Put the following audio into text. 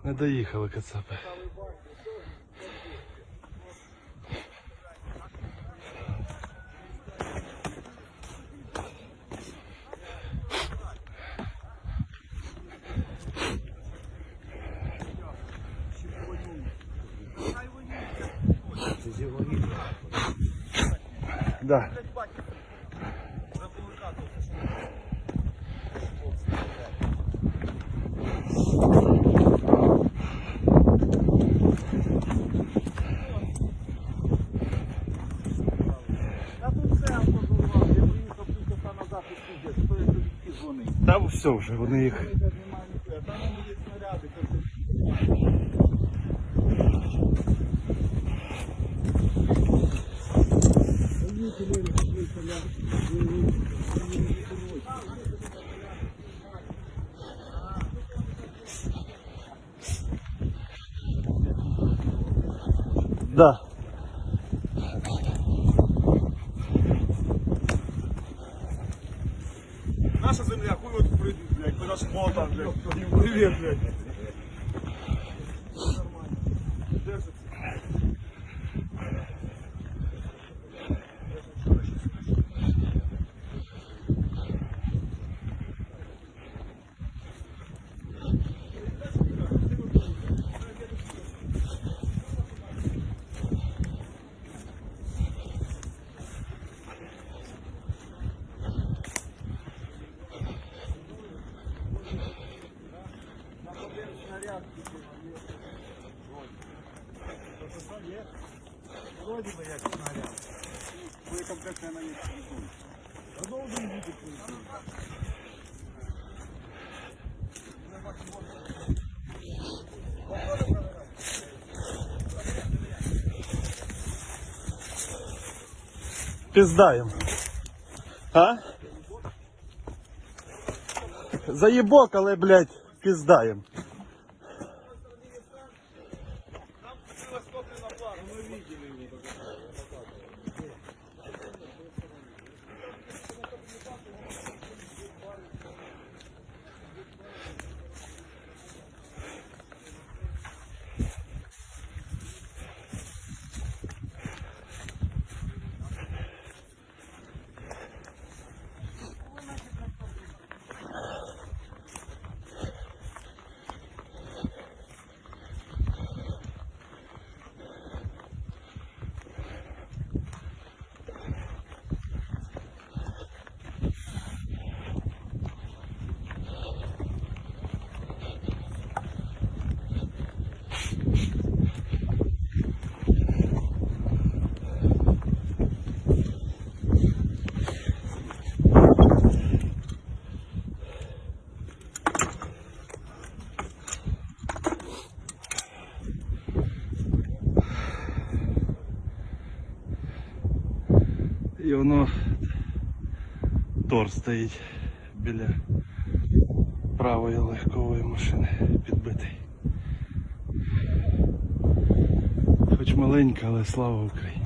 Не доїхали кацапи. Да. Там все вже, вони їх. Да. Наша земля, хуй вот прийдуть, блядь, по нашим болотам, блядь. Їм привіт, блядь. Нормально. Держиться. Вроде бы як снаряд. Боєкомплектна на них присутствует. Продовжуємо бути присутствует. Піздаєм. А? Заєбок, але, блядь, піздаєм. І воно Тор стоїть біля правої легкової машини, підбитий. Хоч маленька, але слава Україні.